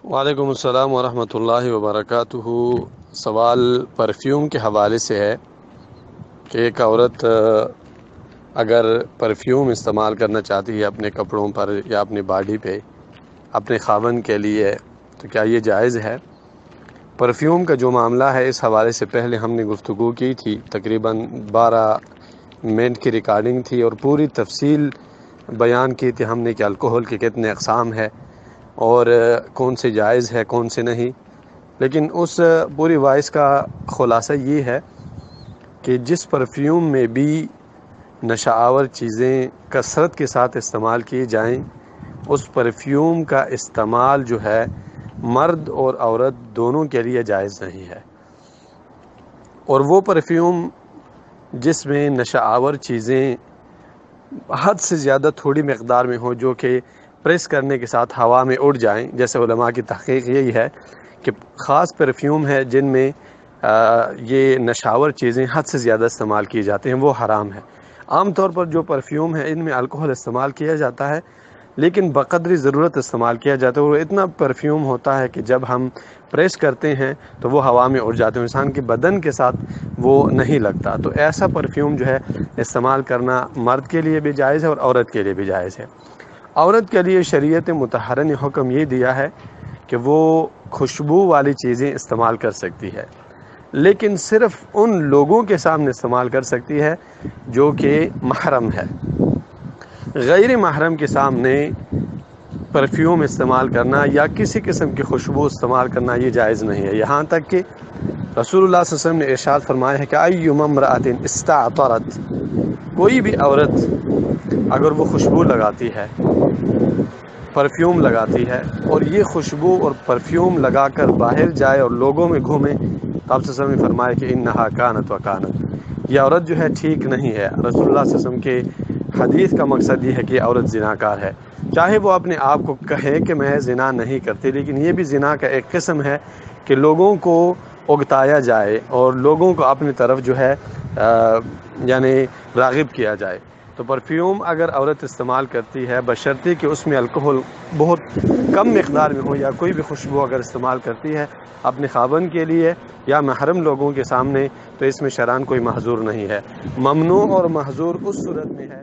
وعلیکم السلام ورحمۃ اللہ وبرکاتہ۔ سوال پرفیوم کے حوالے سے ہے کہ ایک عورت اگر پرفیوم استعمال کرنا چاہتی ہے اپنے کپڑوں پر یا اپنی باڈی پہ اپنے خاوند کے لیے تو کیا یہ جائز ہے؟ پرفیوم کا جو معاملہ ہے اس حوالے سے پہلے ہم نے گفتگو کی تھی، تقریباً 12 منٹ کی ریکارڈنگ تھی اور پوری تفصیل بیان کی تھی ہم نے کہ الکوہل کے کتنے اقسام ہے اور کون سے جائز ہے کون سے نہیں۔ لیکن اس پوری وائس کا خلاصہ یہ ہے کہ جس پرفیوم میں بھی نشہ آور چیزیں کثرت کے ساتھ استعمال کی جائیں اس پرفیوم کا استعمال جو ہے مرد اور عورت دونوں کے لیے جائز نہیں ہے، اور وہ پرفیوم جس میں نشہ آور چیزیں حد سے زیادہ تھوڑی مقدار میں ہو جو کہ پریس کرنے کے ساتھ ہوا میں اڑ جائیں، جیسے علماء کی تحقیق یہی ہے کہ خاص پرفیوم ہے جن میں یہ نشاور چیزیں حد سے زیادہ استعمال کی جاتی ہیں وہ حرام ہے۔ عام طور پر جو پرفیوم ہے ان میں الکوہل استعمال کیا جاتا ہے لیکن بقدری ضرورت استعمال کیا جاتا ہے، وہ اتنا پرفیوم ہوتا ہے کہ جب ہم پریس کرتے ہیں تو وہ ہوا میں اڑ جاتے ہیں، انسان کے بدن کے ساتھ وہ نہیں لگتا۔ تو ایسا پرفیوم جو ہے استعمال کرنا مرد کے لیے بھی جائز ہے اور عورت کے لیے بھی جائز ہے۔ عورت کے لیے شریعت مطہرہ نے حکم یہ دیا ہے کہ وہ خوشبو والی چیزیں استعمال کر سکتی ہے، لیکن صرف ان لوگوں کے سامنے استعمال کر سکتی ہے جو کہ محرم ہے۔ غیر محرم کے سامنے پرفیوم استعمال کرنا یا کسی قسم کی خوشبو استعمال کرنا یہ جائز نہیں ہے، یہاں تک کہ رسول اللہ صلی اللہ علیہ وسلم نے ارشاد فرمایا ہے کہ ایما امرأۃ استعطرت، کوئی بھی عورت اگر وہ خوشبو لگاتی ہے پرفیوم لگاتی ہے اور یہ خوشبو اور پرفیوم لگا کر باہر جائے اور لوگوں میں گھومے تو آپ صلی اللہ علیہ وسلم نے فرمایا کہ انہا کانت وکانت، یہ عورت جو ہے ٹھیک نہیں ہے۔ رسول اللہ صلی اللہ علیہ وسلم کے حدیث کا مقصد یہ ہے کہ عورت زناکار ہے، چاہے وہ اپنے آپ کو کہے کہ میں زنا نہیں کرتی، لیکن یہ بھی زنا کا ایک قسم ہے کہ لوگوں کو اگتایا جائے اور لوگوں کو اپنی طرف جو ہے یعنی راغب کیا جائے۔ تو پرفیوم اگر عورت استعمال کرتی ہے بشرطے کہ اس میں الکوہل بہت کم مقدار میں ہو، یا کوئی بھی خوشبو اگر استعمال کرتی ہے اپنے خاوند کے لیے یا محرم لوگوں کے سامنے، تو اس میں شرعاً کوئی محظور نہیں ہے۔ ممنوع اور محظور اس صورت میں ہے